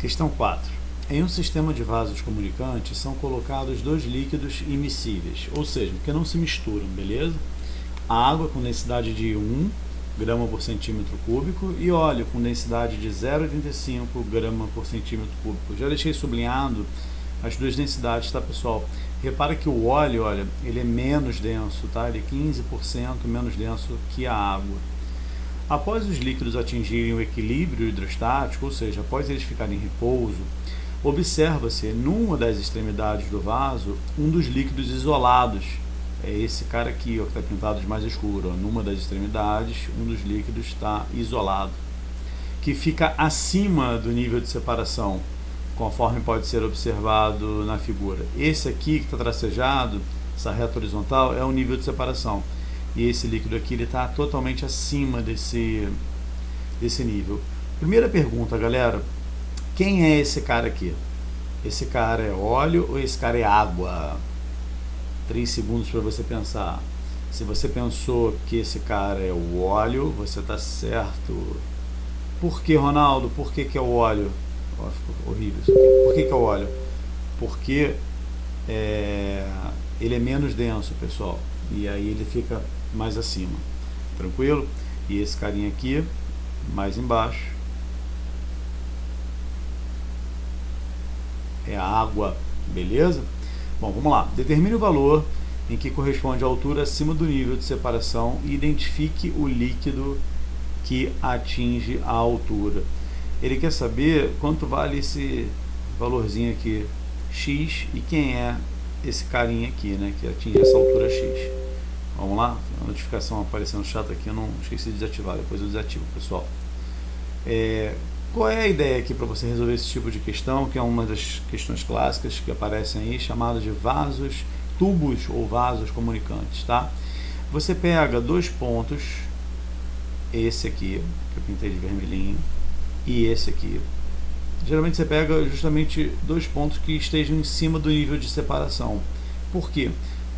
Questão 4. Em um sistema de vasos comunicantes são colocados dois líquidos immiscíveis, ou seja, que não se misturam, beleza? A água com densidade de 1 grama por centímetro cúbico e óleo com densidade de 0,85 grama por centímetro cúbico. Já deixei sublinhado as duas densidades, tá, pessoal? Repara que o óleo, olha, ele é menos denso, tá? Ele é 15% menos denso que a água. Após os líquidos atingirem o equilíbrio hidrostático, ou seja, após eles ficarem em repouso, observa-se numa das extremidades do vaso um dos líquidos isolados. É esse cara aqui, ó, que está pintado de mais escuro. Ó. Numa das extremidades, um dos líquidos está isolado, que fica acima do nível de separação, conforme pode ser observado na figura. Esse aqui que está tracejado, essa reta horizontal, é o nível de separação. E esse líquido aqui está totalmente acima desse nível. Primeira pergunta, galera. Quem é esse cara aqui? Esse cara é óleo ou esse cara é água? 3 segundos para você pensar. Se você pensou que esse cara é o óleo, você está certo. Por que, Ronaldo? Por que é o óleo? Oh, ficou horrível isso aqui. Por que é o óleo? Porque ele é menos denso, pessoal. E aí ele fica mais acima. Tranquilo? E esse carinha aqui, mais embaixo, é a água. Beleza? Bom, vamos lá. Determine o valor em que corresponde a altura acima do nível de separação e identifique o líquido que atinge a altura. Ele quer saber quanto vale esse valorzinho aqui, X, e quem é esse carinha aqui, né, que atinge essa altura X. Vamos lá? A notificação aparecendo chata aqui, eu não esqueci de desativar, depois eu desativo, pessoal. Qual é a ideia aqui para você resolver esse tipo de questão, que é uma das questões clássicas que aparecem aí, chamada de vasos, tubos ou vasos comunicantes, tá? Você pega dois pontos, esse aqui, que eu pintei de vermelhinho, e esse aqui. Geralmente você pega justamente dois pontos que estejam em cima do nível de separação. Por quê?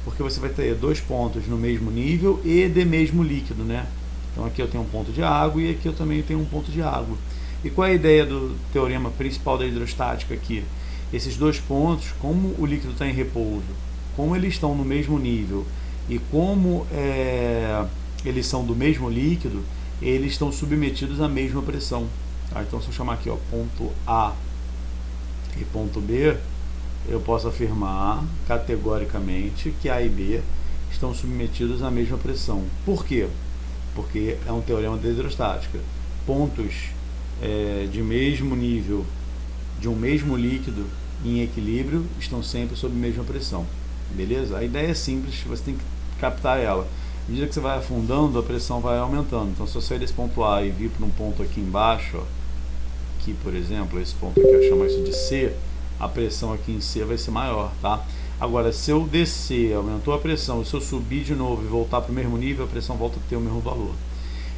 Porque você vai ter dois pontos no mesmo nível e de mesmo líquido, né? Então aqui eu tenho um ponto de água e aqui eu também tenho um ponto de água. E qual é a ideia do teorema principal da hidrostática aqui? Esses dois pontos, como o líquido está em repouso, como eles estão no mesmo nível e como eles são do mesmo líquido, eles estão submetidos à mesma pressão. Tá? Então se eu chamar aqui, ó, ponto A e ponto B, eu posso afirmar categoricamente que A e B estão submetidos à mesma pressão. Por quê? Porque é um teorema da hidrostática. Pontos de mesmo nível, de um mesmo líquido em equilíbrio, estão sempre sob a mesma pressão. Beleza? A ideia é simples, você tem que captar ela. À medida que você vai afundando, a pressão vai aumentando. Então se eu sair desse ponto A e vir para um ponto aqui embaixo, ó, aqui por exemplo, esse ponto aqui, eu chamo isso de C, a pressão aqui em C vai ser maior, tá? Agora, se eu descer, aumentou a pressão, se eu subir de novo e voltar para o mesmo nível, a pressão volta a ter o mesmo valor.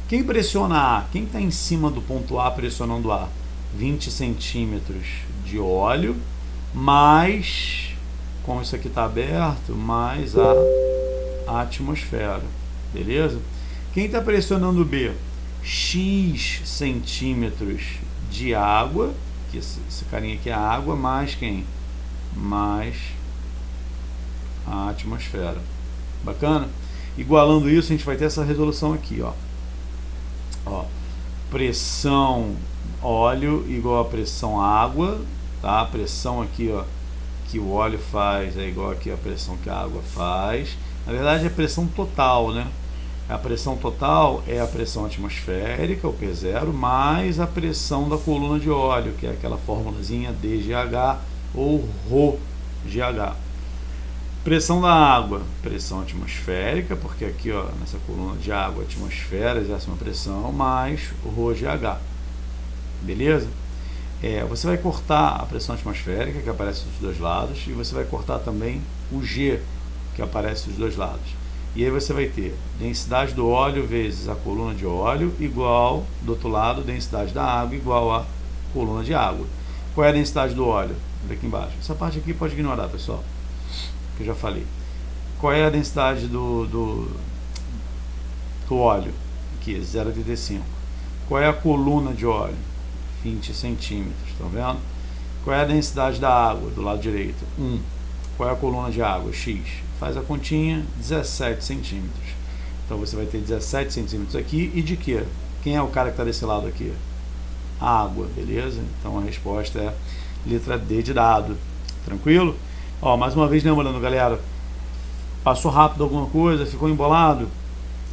Quem pressiona A? Quem está em cima do ponto A pressionando A? 20 centímetros de óleo, mais, como isso aqui está aberto, mais a atmosfera, beleza? Quem está pressionando B? X centímetros de água, que esse carinha aqui é a água, mais quem? Mais a atmosfera. Bacana? Igualando isso, a gente vai ter essa resolução aqui, ó. Pressão óleo igual a pressão água, tá? A pressão aqui, ó, que o óleo faz é igual aqui a pressão que a água faz. Na verdade é pressão total, né? A pressão total é a pressão atmosférica, o P0, mais a pressão da coluna de óleo, que é aquela formulazinha DGH ou ρGH. Pressão da água, pressão atmosférica, porque aqui, ó, nessa coluna de água, a atmosfera exerce uma pressão, mais o ρGH. Beleza? Você vai cortar a pressão atmosférica, que aparece dos dois lados, e você vai cortar também o G, que aparece dos dois lados. E aí você vai ter densidade do óleo vezes a coluna de óleo igual, do outro lado, densidade da água igual a coluna de água. Qual é a densidade do óleo? Aqui embaixo. Essa parte aqui pode ignorar, pessoal, que eu já falei. Qual é a densidade do óleo? Aqui, 0,85. Qual é a coluna de óleo? 20 centímetros, estão vendo? Qual é a densidade da água do lado direito? 1. Qual é a coluna de água? X. Faz a continha, 17 centímetros. Então você vai ter 17 centímetros aqui. E de quê? Quem é o cara que está desse lado aqui? Água, beleza? Então a resposta é letra D de dado. Tranquilo? Ó, mais uma vez lembrando, galera, passou rápido alguma coisa, ficou embolado?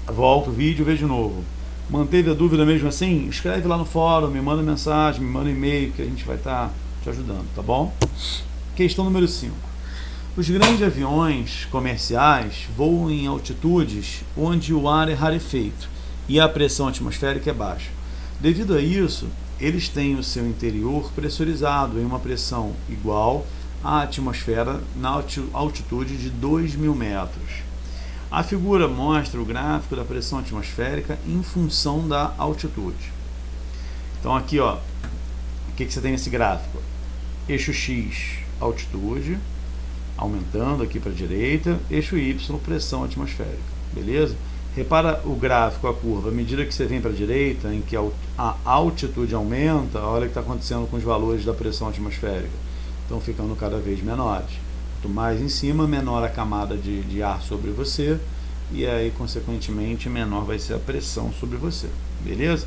Volta o vídeo e vê de novo. Manteve a dúvida mesmo assim? Escreve lá no fórum, me manda mensagem, me manda e-mail, que a gente vai estar te ajudando, tá bom? Questão número 5. Os grandes aviões comerciais voam em altitudes onde o ar é rarefeito e a pressão atmosférica é baixa. Devido a isso, eles têm o seu interior pressurizado em uma pressão igual à atmosfera na altitude de 2.000 metros. A figura mostra o gráfico da pressão atmosférica em função da altitude. Então aqui, ó, o que você tem nesse gráfico? Eixo X, altitude, aumentando aqui para a direita, eixo Y, pressão atmosférica, beleza? Repara o gráfico, a curva, à medida que você vem para a direita, em que a altitude aumenta, olha o que está acontecendo com os valores da pressão atmosférica. Estão ficando cada vez menores. Quanto mais em cima, menor a camada de ar sobre você, e aí, consequentemente, menor vai ser a pressão sobre você, beleza?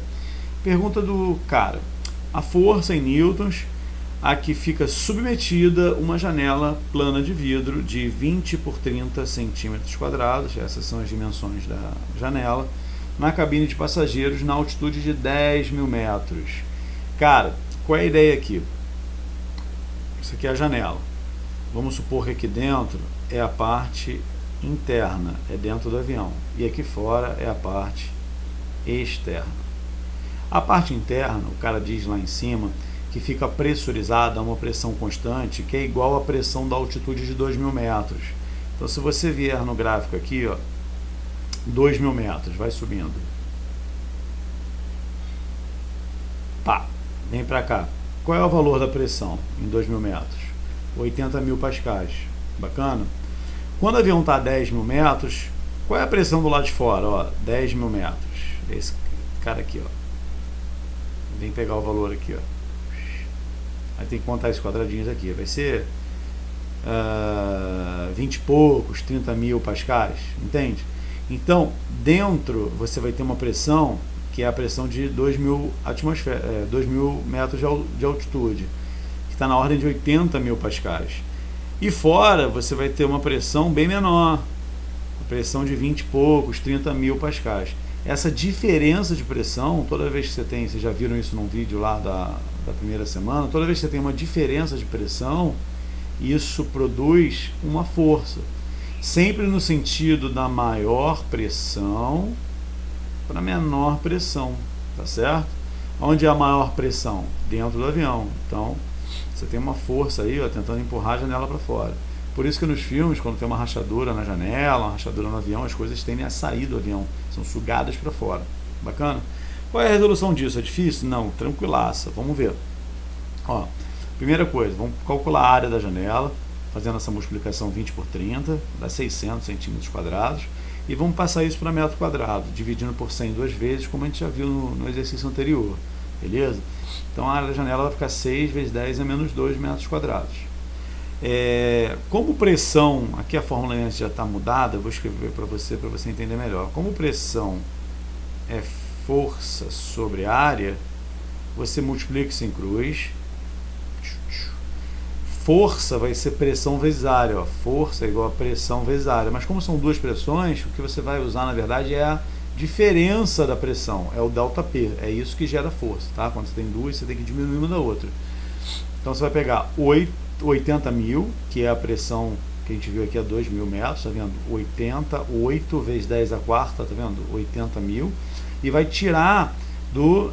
Pergunta do cara. A força em newtons a que fica submetida uma janela plana de vidro de 20 por 30 centímetros quadrados, essas são as dimensões da janela, na cabine de passageiros na altitude de 10.000 metros. Cara, qual é a ideia aqui? Isso aqui é a janela. Vamos supor que aqui dentro é a parte interna, é dentro do avião, e aqui fora é a parte externa. A parte interna, o cara diz lá em cima, que fica pressurizada a uma pressão constante, que é igual à pressão da altitude de 2.000 metros. Então, se você vier no gráfico aqui, ó, 2.000 metros, vai subindo. Pá, vem para cá. Qual é o valor da pressão em 2.000 metros? 80.000 pascais. Bacana? Quando o avião está a 10.000 metros, qual é a pressão do lado de fora? Ó, 10.000 metros. Esse cara aqui, ó. Vem pegar o valor aqui, ó. Aí tem que contar esses quadradinhos aqui. Vai ser 20 e poucos, 30.000 pascais, entende? Então, dentro você vai ter uma pressão que é a pressão de 2.000 metros de altitude, que está na ordem de 80.000 pascais. E fora você vai ter uma pressão bem menor, a pressão de 20 e poucos, 30.000 pascais. Essa diferença de pressão, toda vez que você tem, vocês já viram isso num vídeo lá da primeira semana, toda vez que você tem uma diferença de pressão, isso produz uma força. Sempre no sentido da maior pressão para menor pressão, tá certo? Onde é a maior pressão? Dentro do avião. Então, você tem uma força aí, ó, tentando empurrar a janela para fora. Por isso que nos filmes, quando tem uma rachadura na janela, uma rachadura no avião, as coisas tendem a sair do avião, são sugadas para fora. Bacana? Qual é a resolução disso? É difícil? Não, tranquilaça. Vamos ver. Ó, primeira coisa, vamos calcular a área da janela, fazendo essa multiplicação 20 por 30, dá 600 centímetros quadrados, e vamos passar isso para metro quadrado, dividindo por 100 duas vezes, como a gente já viu no exercício anterior, beleza? Então a área da janela vai ficar 6 vezes 10 é menos 2 metros quadrados. Como pressão, aqui a fórmula já está mudada, eu vou escrever para você entender melhor. Como pressão é força sobre área, você multiplica isso em cruz. Força vai ser pressão vezes área, ó. Força é igual a pressão vezes área. Mas como são duas pressões, o que você vai usar na verdade é a diferença da pressão, é o ΔP, é isso que gera força, tá? Quando você tem duas, você tem que diminuir uma da outra. Então você vai pegar 80.000, que é a pressão que a gente viu aqui a 2.000 metros, tá vendo? 8 vezes 10 a quarta, tá vendo? 80.000. E vai tirar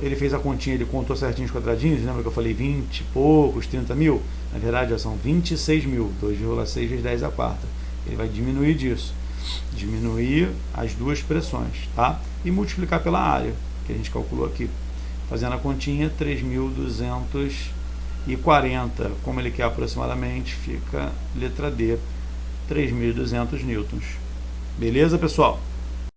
ele fez a continha, ele contou certinho os quadradinhos, lembra que eu falei 20 e poucos, 30.000? Na verdade já são 26.000, 2,6 vezes 10 a quarta. Ele vai diminuir disso, diminuir as duas pressões, tá? E multiplicar pela área, que a gente calculou aqui, fazendo a continha, 3.240, como ele quer aproximadamente, fica letra D, 3.200 newtons. Beleza, pessoal?